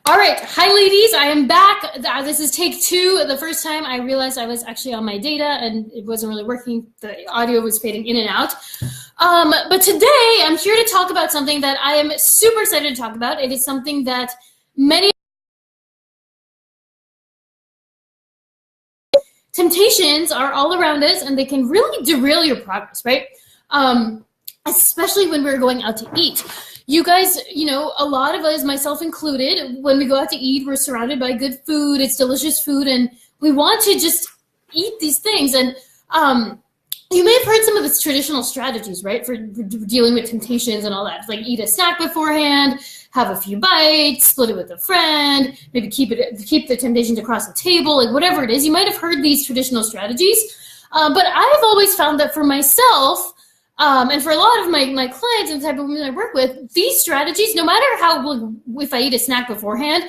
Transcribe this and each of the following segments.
All right, hi ladies, I am back. This is take two. The first time I realized I was actually on my data and it wasn't really working. The audio was fading in and out. But today I'm here to talk about something that I am super excited to talk about. It is something that many temptations are all around us and they can really derail your progress, right? Especially when we're going out to eat. You guys, a lot of us, myself included, when we go out to eat, we're surrounded by good food. It's delicious food, and we want to just eat these things. And you may have heard some of the traditional strategies, right, for dealing with temptations and all that. Like eat a snack beforehand, have a few bites, split it with a friend, maybe keep the temptations across the table, like whatever it is. You might have heard these traditional strategies, but I've always found that for myself, and for a lot of my clients and the type of women I work with, these strategies, no matter how, if I eat a snack beforehand,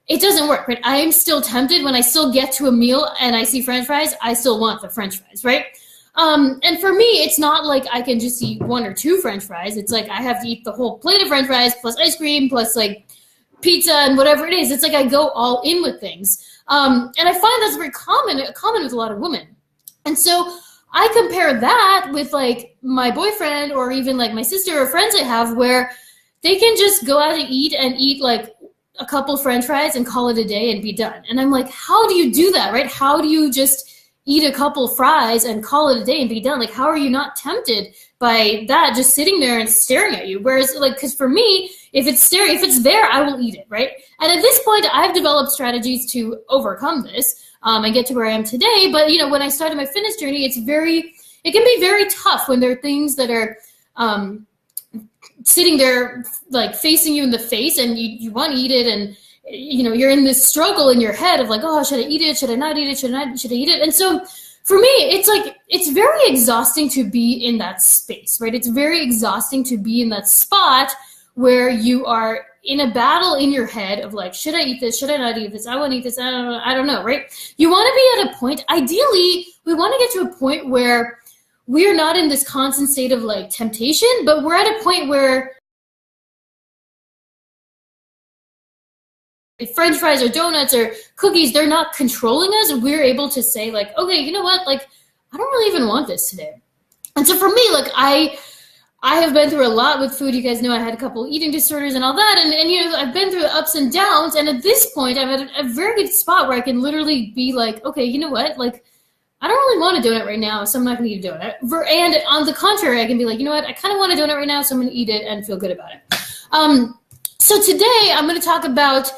it doesn't work, right? I am still tempted when I still get to a meal and I see French fries, I still want the French fries, right? And for me, it's not like I can just eat one or two French fries. It's like I have to eat the whole plate of French fries plus ice cream plus like pizza and whatever it is. It's like I go all in with things. And I find that's very common with a lot of women. And so I compare that with like my boyfriend or even like my sister or friends I have where they can just go out to eat and eat like a couple French fries and call it a day and be done. And I'm like, how do you do that, right? How do you just eat a couple fries and call it a day and be done? Like, how are you not tempted by that just sitting there and staring at you? Whereas like, because for me, if it's there, I will eat it, right? And at this point, I've developed strategies to overcome this. And get to where I am today. But when I started my fitness journey, it can be very tough when there are things that are sitting there like facing you in the face and you want to eat it, and you're in this struggle in your head of like, oh, should I eat it? Should I not eat it? Should I eat it? And so for me, it's very exhausting to be in that space, right? It's very exhausting to be in that spot where you are in a battle in your head of like, should I eat this? Should I not eat this? I want to eat this. I don't know, right? You want to be at a point, ideally, we want to get to a point where we are not in this constant state of like temptation, but we're at a point where if French fries or donuts or cookies, they're not controlling us. We're able to say like, okay, you know what? Like, I don't really even want this today. And so for me, like I have been through a lot with food. You guys know I had a couple eating disorders and all that. And I've been through the ups and downs. And at this point, I'm at a very good spot where I can literally be like, okay, you know what? Like, I don't really want a donut right now, so I'm not going to eat a donut. And on the contrary, I can be like, you know what? I kind of want a donut right now, so I'm going to eat it and feel good about it. So today, I'm going to talk about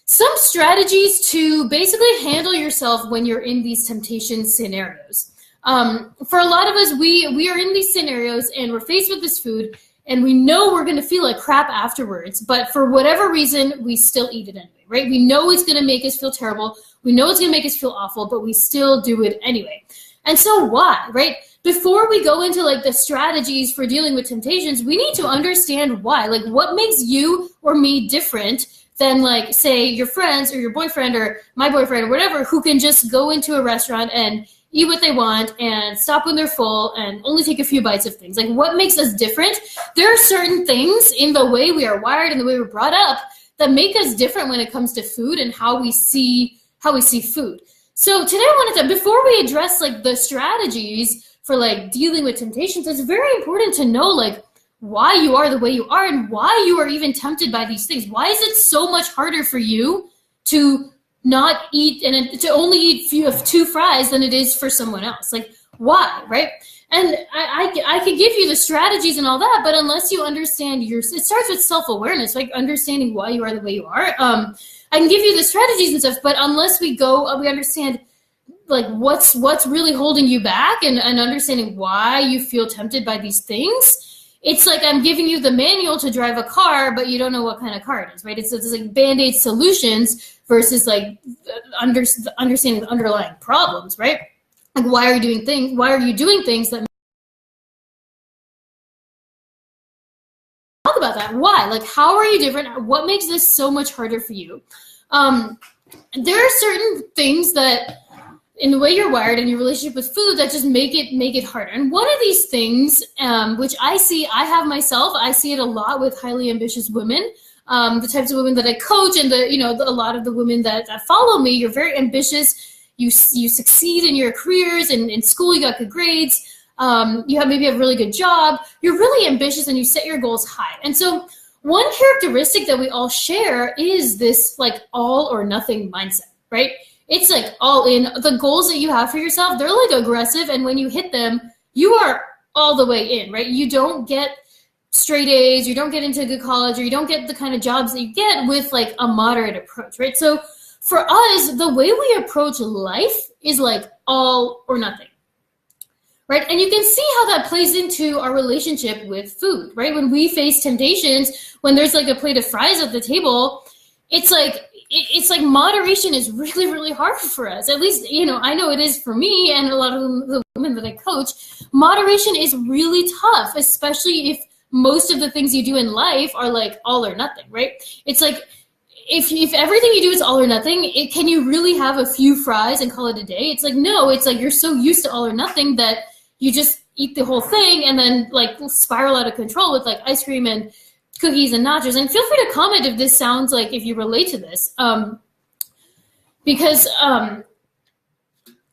some strategies to basically handle yourself when you're in these temptation scenarios. For a lot of us, we are in these scenarios and we're faced with this food and we know we're going to feel like crap afterwards, but for whatever reason, we still eat it anyway, right? We know it's going to make us feel terrible. We know it's going to make us feel awful, but we still do it anyway. And so why, right? Before we go into like the strategies for dealing with temptations, we need to understand why. Like what makes you or me different than like, say, your friends or your boyfriend or my boyfriend or whatever, who can just go into a restaurant and eat what they want and stop when they're full and only take a few bites of things. Like what makes us different? There are certain things in the way we are wired and the way we're brought up that make us different when it comes to food and how we see food. So today I wanted to, before we address like the strategies for like dealing with temptations, it's very important to know like why you are the way you are and why you are even tempted by these things. Why is it so much harder for you to not eat and to only eat two fries than it is for someone else? Like why, right? And I could give you the strategies and all that, but unless you understand it starts with self-awareness, like understanding why you are the way you are. I can give you the strategies and stuff, but unless we understand like what's really holding you back and understanding why you feel tempted by these things, it's like I'm giving you the manual to drive a car, but you don't know what kind of car it is, right? It's like Band-Aid solutions versus like understanding the underlying problems, right? Like why are you doing things that talk about that? Why? Like how are you different? What makes this so much harder for you? There are certain things that in the way you're wired and your relationship with food that just make it harder. And one of these things, which I have myself, I see it a lot with highly ambitious women, the types of women that I coach, and a lot of the women that follow me, you're very ambitious. You succeed in your careers, and in school you got good grades. You maybe have a really good job. You're really ambitious and you set your goals high. And so one characteristic that we all share is this like all or nothing mindset, right? It's like all in. The goals that you have for yourself, they're like aggressive, and when you hit them, you are all the way in, right? You don't get straight A's, you don't get into a good college, or you don't get the kind of jobs that you get with like a moderate approach, right? So for us, the way we approach life is like all or nothing, right? And you can see how that plays into our relationship with food, right? When we face temptations, when there's like a plate of fries at the table, it's like moderation is really, really hard for us. At least, I know it is for me and a lot of the women that I coach. Moderation is really tough, especially if most of the things you do in life are like all or nothing, right? It's like, if everything you do is all or nothing, can you really have a few fries and call it a day? It's like, no, it's like you're so used to all or nothing that you just eat the whole thing and then like spiral out of control with like ice cream and cookies and nachos. And feel free to comment if this sounds like, if you relate to this, because I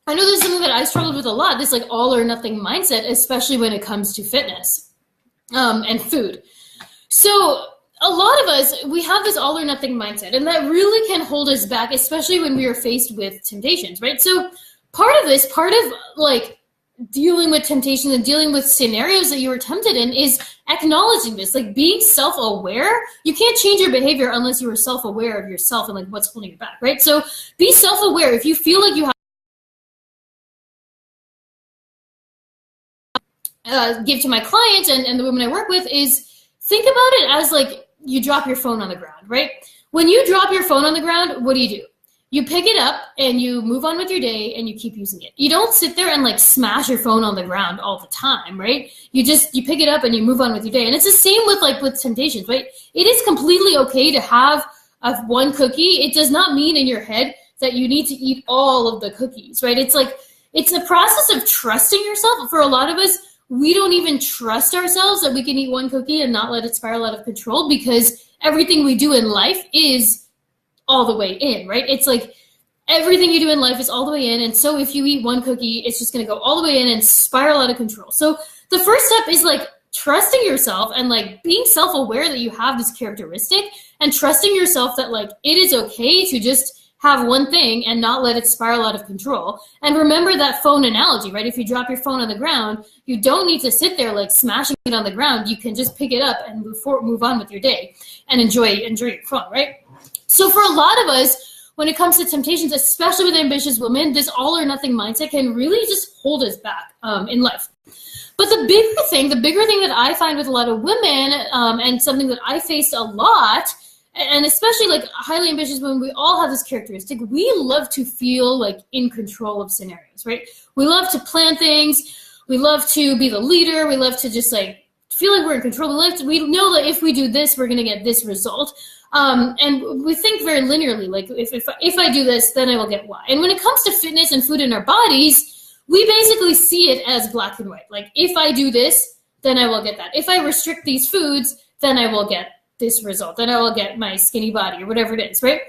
know this is something that I struggled with a lot, this like all or nothing mindset, especially when it comes to fitness and food. So a lot of us, we have this all or nothing mindset, and that really can hold us back, especially when we are faced with temptations, right? So part of like dealing with temptations and dealing with scenarios that you were tempted in is acknowledging this, like being self-aware. You can't change your behavior unless you are self-aware of yourself and like what's holding you back, right? So be self-aware. If you feel like you have give to my clients and the women I work with is think about it as like you drop your phone on the ground, right? When you drop your phone on the ground, what do? You pick it up and you move on with your day and you keep using it. You don't sit there and like smash your phone on the ground all the time, right? You pick it up and you move on with your day. And it's the same with temptations, right? It is completely okay to have one cookie. It does not mean in your head that you need to eat all of the cookies, right? It's like, it's a process of trusting yourself. For a lot of us, we don't even trust ourselves that we can eat one cookie and not let it spiral out of control, because everything we do in life is all the way in, right? It's like everything you do in life is all the way in. And so if you eat one cookie, it's just going to go all the way in and spiral out of control. So the first step is like trusting yourself and like being self-aware that you have this characteristic, and trusting yourself that like it is okay to just have one thing and not let it spiral out of control. And remember that phone analogy, right? If you drop your phone on the ground, you don't need to sit there like smashing it on the ground. You can just pick it up and move on with your day and enjoy your phone, right? So for a lot of us, when it comes to temptations, especially with ambitious women, this all or nothing mindset can really just hold us back in life. But the bigger thing that I find with a lot of women, and something that I faced a lot, and especially like highly ambitious women, we all have this characteristic. We love to feel like in control of scenarios, right? We love to plan things. We love to be the leader. We love to just like feel like we're in control. We know that if we do this, we're going to get this result. And we think very linearly, like if I do this, then I will get Y. And when it comes to fitness and food in our bodies, we basically see it as black and white. Like if I do this, then I will get that. If I restrict these foods, then I will get this result. Then I will get my skinny body or whatever it is, right?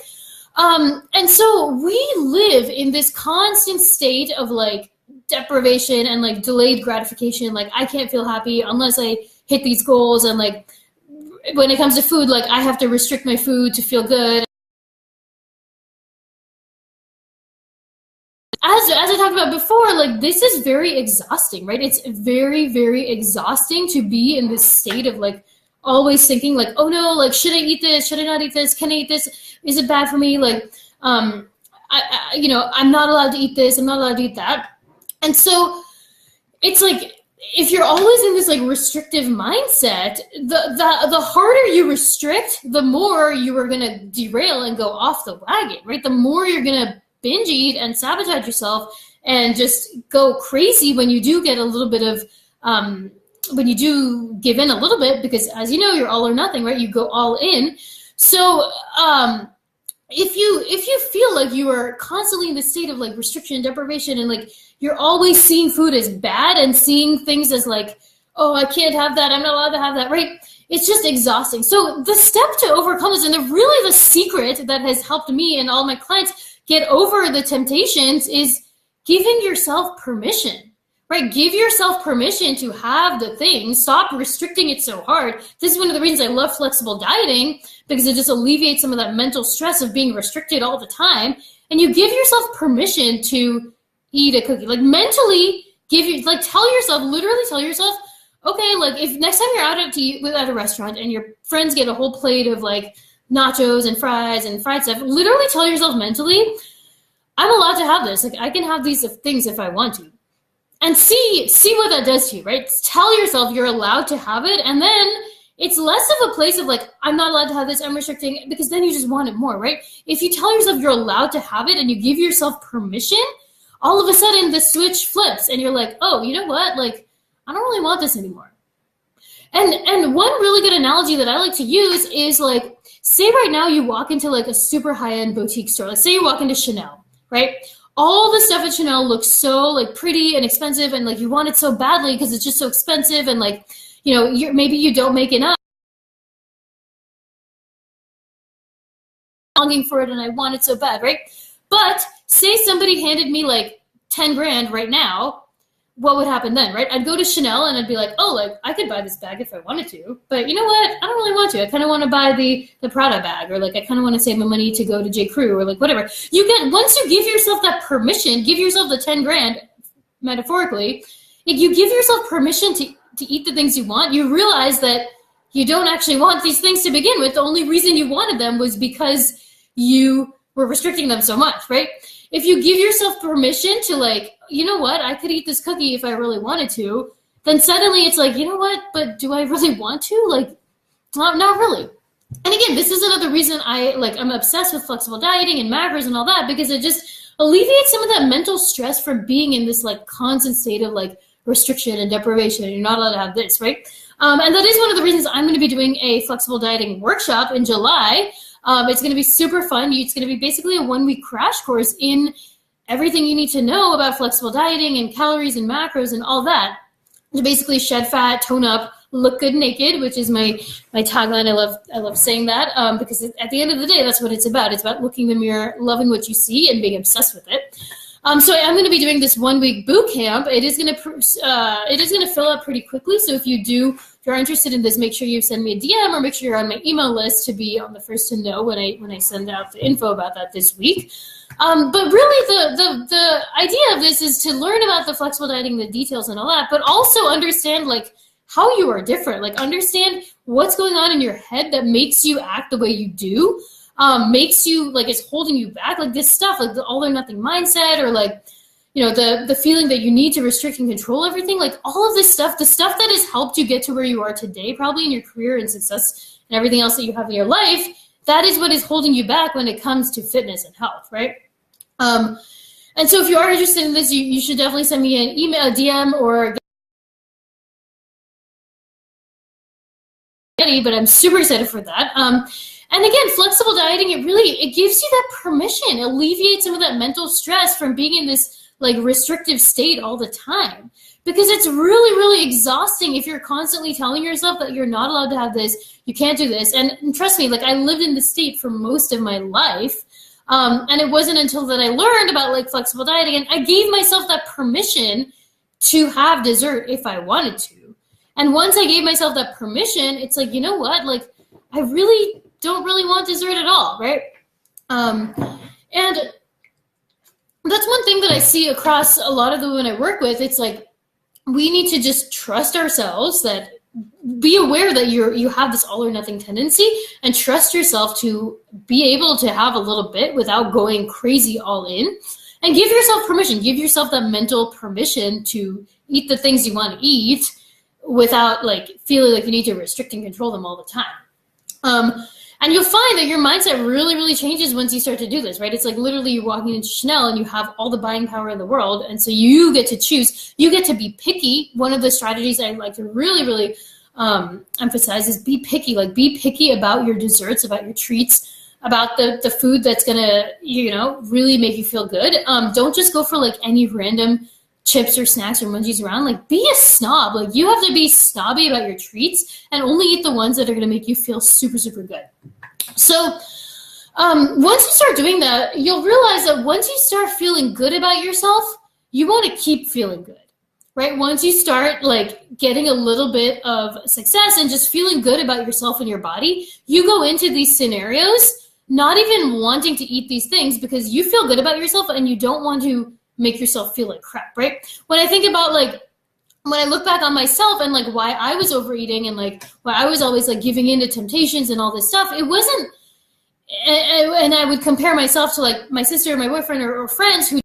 And so we live in this constant state of like deprivation and like delayed gratification. Like I can't feel happy unless I hit these goals. And like when it comes to food, like I have to restrict my food to feel good. As I talked about before, like this is very exhausting, right? It's very, very exhausting to be in this state of like always thinking like, oh no, like should I eat this? Should I not eat this? Can I eat this? Is it bad for me? Like, I'm not allowed to eat this. I'm not allowed to eat that. And so it's like, if you're always in this like restrictive mindset, the harder you restrict, the more you are going to derail and go off the wagon, right? The more you're going to binge eat and sabotage yourself and just go crazy when you do get a little bit of, when you do give in a little bit, because as you know, you're all or nothing, right? You go all in. So if you feel like you are constantly in this state of like restriction and deprivation, and like you're always seeing food as bad and seeing things as like, oh, I can't have that, I'm not allowed to have that, right? it's just exhausting. So the step to overcome this, and really the secret that has helped me and all my clients get over the temptations, is giving yourself permission, right? Give yourself permission to have the thing. Stop restricting it so hard. This is one of the reasons I love flexible dieting, because it just alleviates some of that mental stress of being restricted all the time. And you give yourself permission to eat a cookie. Like mentally literally tell yourself, okay, like if next time you're out at a restaurant and your friends get a whole plate of like nachos and fries and fried stuff, literally tell yourself mentally, I'm allowed to have this. Like I can have these things if I want to. And see what that does to you, right? Tell yourself you're allowed to have it, and then it's less of a place of like, I'm not allowed to have this, I'm restricting, because then you just want it more, right? If you tell yourself you're allowed to have it and you give yourself permission, all of a sudden the switch flips and you're like, oh, you know what? Like, I don't really want this anymore. And one really good analogy that I like to use is like, say right now you walk into like a super high-end boutique store. Let's say you walk into Chanel, right? All the stuff at Chanel looks so like pretty and expensive, and like you want it so badly because it's just so expensive, and like, you know, maybe you don't make enough. Longing for it and I want it so bad, right? But say somebody handed me like 10 grand right now, what would happen then, right? I'd go to Chanel and I'd be like, oh, like I could buy this bag if I wanted to, but you know what? I don't really want to. I kind of want to buy the Prada bag, or like I kind of want to save my money to go to J. Crew, or like whatever. Once you give yourself that permission, give yourself the 10 grand, metaphorically, if you give yourself permission to eat the things you want, you realize that you don't actually want these things to begin with. The only reason you wanted them was because you were restricting them so much, right? If you give yourself permission to like, you know what, I could eat this cookie if I really wanted to, then suddenly it's like, you know what, but do I really want to? Like, not really. And again, this is another reason I'm obsessed with flexible dieting and macros and all that, because it just alleviates some of that mental stress from being in this like constant state of like restriction and deprivation. You're not allowed to have this, right? And that is one of the reasons I'm going to be doing a flexible dieting workshop in July. It's going to be super fun. It's going to be basically a 1-week crash course in everything you need to know about flexible dieting and calories and macros and all that, to basically shed fat, tone up, look good naked, which is my tagline. I love saying that, because at the end of the day, that's what it's about. It's about looking in the mirror, loving what you see, and being obsessed with it. So I'm going to be doing this 1-week boot camp. It is going to fill up pretty quickly. So if you're interested in this, make sure you send me a DM, or make sure you're on my email list to be on the first to know when I send out the info about that this week. But really the idea of this is to learn about the flexible dieting, the details and all that, but also understand like how you are different, like understand what's going on in your head that makes you act the way you do, makes you like, it's holding you back, like this stuff, like the all or nothing mindset, or like, you know, the feeling that you need to restrict and control everything, like all of this stuff, the stuff that has helped you get to where you are today, probably in your career and success and everything else that you have in your life, that is what is holding you back when it comes to fitness and health, right? And so if you are interested in this, you should definitely send me an email, a DM, or but I'm super excited for that. And again, flexible dieting, it gives you that permission, it alleviates some of that mental stress from being in this like restrictive state all the time, because it's really, really exhausting if you're constantly telling yourself that you're not allowed to have this, you can't do this. And trust me, like I lived in this state for most of my life. And it wasn't until that I learned about like flexible dieting and I gave myself that permission to have dessert if I wanted to. And once I gave myself that permission, it's like, you know what, like I really don't really want dessert at all, right? And that's one thing that I see across a lot of the women I work with. It's like, we need to just trust ourselves, that be aware that you have this all or nothing tendency, and trust yourself to be able to have a little bit without going crazy all in, and give yourself permission, give yourself that mental permission to eat the things you want to eat without like feeling like you need to restrict and control them all the time. And you'll find that your mindset really, really changes once you start to do this, right? It's like literally you're walking into Chanel and you have all the buying power in the world. And so you get to choose, you get to be picky. One of the strategies I like to really, really emphasize is be picky. Like be picky about your desserts, about your treats, about the food that's gonna, you know, really make you feel good. Don't just go for like any random chips or snacks or munchies around, like be a snob. Like you have to be snobby about your treats and only eat the ones that are going to make you feel super, super good. So once you start doing that, you'll realize that once you start feeling good about yourself, you want to keep feeling good, right? Once you start like getting a little bit of success and just feeling good about yourself and your body, you go into these scenarios not even wanting to eat these things because you feel good about yourself and you don't want to make yourself feel like crap, right? When I think about like, when I look back on myself and like why I was overeating and like why I was always like giving in to temptations and all this stuff, it wasn't, and I would compare myself to like my sister or my boyfriend or friends who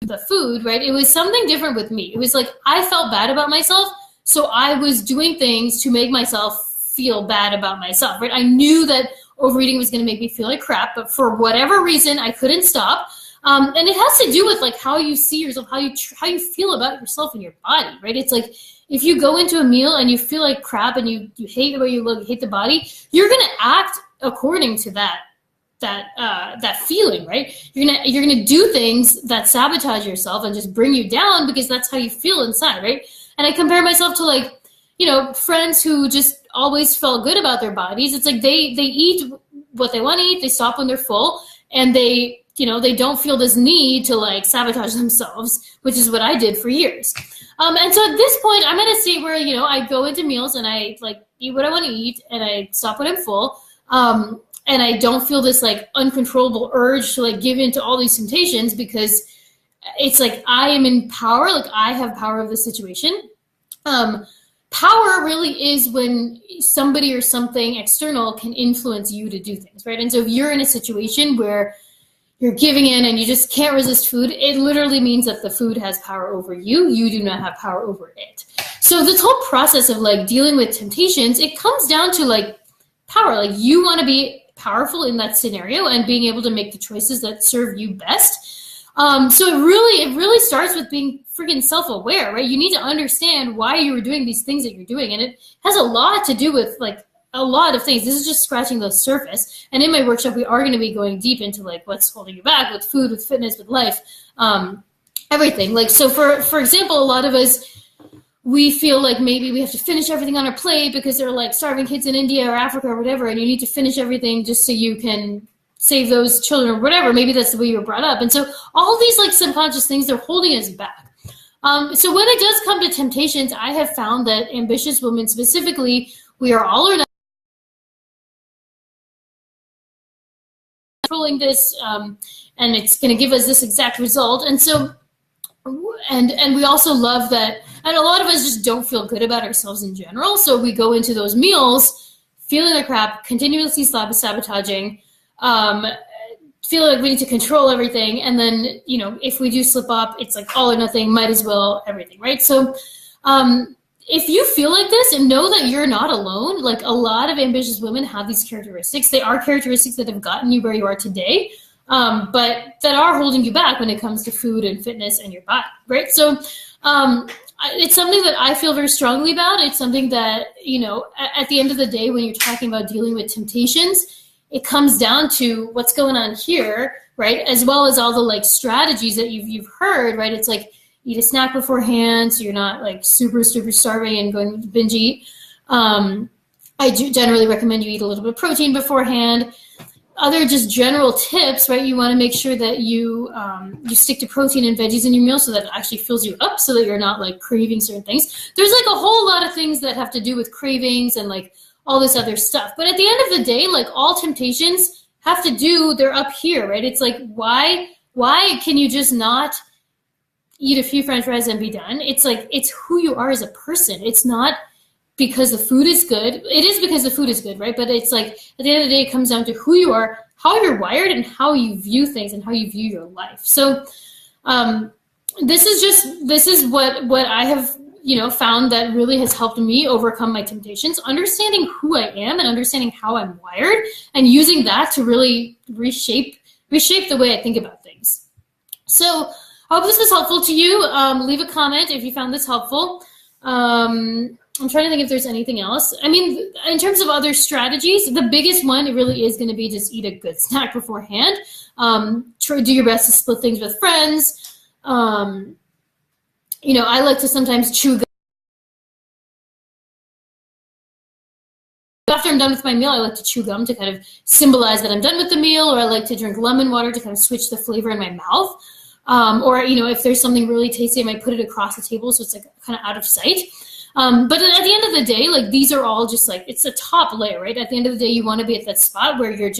the food, right? It was something different with me. It was like I felt bad about myself, so I was doing things to make myself feel bad about myself, right? I knew that overeating was going to make me feel like crap, but for whatever reason, I couldn't stop. And it has to do with like how you see yourself, how you feel about yourself and your body, right? It's like if you go into a meal and you feel like crap and you hate the way you look, you hate the body, you're going to act according to that feeling, right? You're gonna do things that sabotage yourself and just bring you down because that's how you feel inside, right? And I compare myself to like, you know, friends who just always felt good about their bodies. It's like they eat what they want to eat, they stop when they're full, and they, you know, they don't feel this need to like sabotage themselves, which is what I did for years. And so at this point, I'm at a state where, you know, I go into meals and I like eat what I want to eat and I stop when I'm full. And I don't feel this like uncontrollable urge to like give in to all these temptations because it's like I am in power, like I have power of the situation. Power really is when somebody or something external can influence you to do things, right? And so if you're in a situation where you're giving in and you just can't resist food, it literally means that the food has power over you. You do not have power over it. So this whole process of like dealing with temptations, it comes down to like power. Like you want to be powerful in that scenario and being able to make the choices that serve you best. So it really starts with being freaking self-aware, right? You need to understand why you were doing these things that you're doing. And it has a lot to do with like a lot of things. This is just scratching the surface. And in my workshop, we are going to be going deep into like what's holding you back with food, with fitness, with life, everything. Like, so for example, a lot of us, we feel like maybe we have to finish everything on our plate because there are like starving kids in India or Africa or whatever, and you need to finish everything just so you can save those children or whatever. Maybe that's the way you were brought up. And so all these like subconscious things, they're holding us back. So when it does come to temptations, I have found that ambitious women specifically, we are all or not controlling this, and it's going to give us this exact result. And so, and we also love that, and a lot of us just don't feel good about ourselves in general. So we go into those meals feeling like crap, continuously sabotaging, feeling like we need to control everything. And then, you know, if we do slip up, it's like all or nothing, might as well, everything, right? So if you feel like this and know that you're not alone, like a lot of ambitious women have these characteristics. They are characteristics that have gotten you where you are today, but that are holding you back when it comes to food and fitness and your body, right? So it's something that I feel very strongly about. It's something that, you know, at the end of the day, when you're talking about dealing with temptations, it comes down to what's going on here, right? As well as all the like strategies that you've heard, right? It's like eat a snack beforehand so you're not like super starving and going to binge eat. I do generally recommend you eat a little bit of protein beforehand. Other just general tips, right? You want to make sure that you stick to protein and veggies in your meal so that it actually fills you up so that you're not like craving certain things. There's like a whole lot of things that have to do with cravings and like all this other stuff. But at the end of the day, like all temptations have to do, they're up here, right? It's like, why can you just not eat a few French fries and be done? It's like, it's who you are as a person. It's not because the food is good. It is because the food is good, right? But it's like, at the end of the day, it comes down to who you are, how you're wired, and how you view things and how you view your life. So this is what I have, you know, found that really has helped me overcome my temptations, understanding who I am and understanding how I'm wired and using that to really reshape the way I think about things. So I hope this was helpful to you. Leave a comment if you found this helpful. I'm trying to think if there's anything else. I mean, in terms of other strategies, the biggest one really is going to be just eat a good snack beforehand. Try do your best to split things with friends. You know, I like to sometimes chew. After I'm done with my meal, I like to chew gum to kind of symbolize that I'm done with the meal, or I like to drink lemon water to kind of switch the flavor in my mouth. Or, you know, if there's something really tasty, I might put it across the table so it's like kind of out of sight. But at the end of the day, like these are all just like, it's a top layer, right? At the end of the day, you want to be at that spot where you're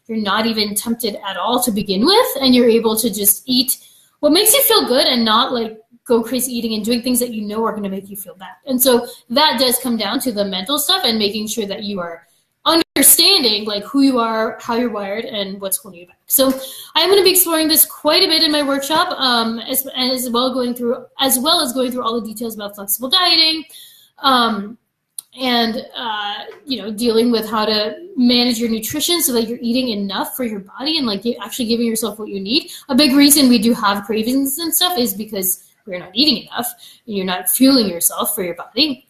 not even tempted at all to begin with, and you're able to just eat what makes you feel good and not like go crazy eating and doing things that you know are going to make you feel bad. And so that does come down to the mental stuff and making sure that you are understanding like who you are, how you're wired, and what's holding you back. So I'm going to be exploring this quite a bit in my workshop, as well as going through all the details about flexible dieting, and you know, dealing with how to manage your nutrition so that you're eating enough for your body and like actually giving yourself what you need. A big reason we do have cravings and stuff is because we're not eating enough and you're not fueling yourself for your body.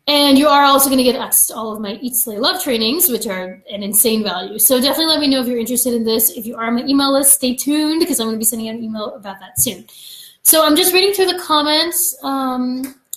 And you are also going to get access to all of my Eat, Slay, Love trainings, which are an insane value. So definitely let me know if you're interested in this. If you are on my email list, stay tuned because I'm going to be sending out an email about that soon. So I'm just reading through the comments.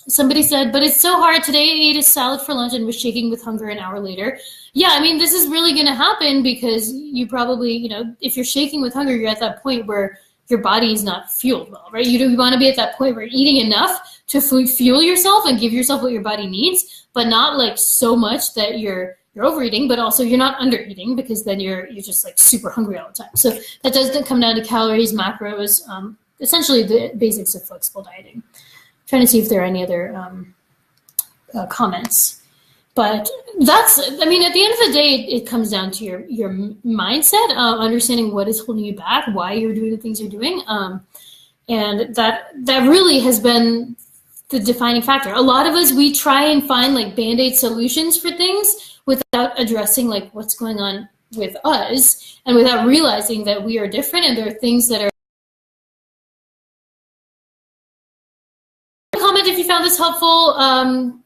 Somebody said, but it's so hard. Today I ate a salad for lunch and was shaking with hunger an hour later. Yeah, I mean, this is really going to happen because you probably, you know, if you're shaking with hunger, you're at that point where your body is not fueled well, right? You want to be at that point where you're eating enough to fuel yourself and give yourself what your body needs, but not like so much that you're overeating, but also you're not undereating because then you're just like super hungry all the time. So that does come down to calories, macros, essentially the basics of flexible dieting. I'm trying to see if there are any other comments. But that's, I mean, at the end of the day, it comes down to your mindset, understanding what is holding you back, why you're doing the things you're doing. And that really has been the defining factor. A lot of us, we try and find like Band-Aid solutions for things without addressing like what's going on with us and without realizing that we are different and there are things that are. Comment if you found this helpful,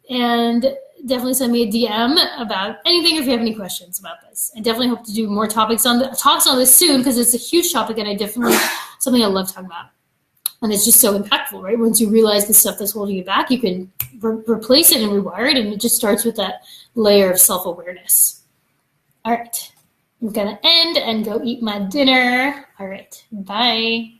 and definitely send me a DM about anything if you have any questions about this. I definitely hope to do more talks on this soon because it's a huge topic and I definitely something I love talking about. And it's just so impactful, right? Once you realize the stuff that's holding you back, you can replace it and rewire it, and it just starts with that layer of self-awareness. All right, I'm gonna end and go eat my dinner. All right, bye.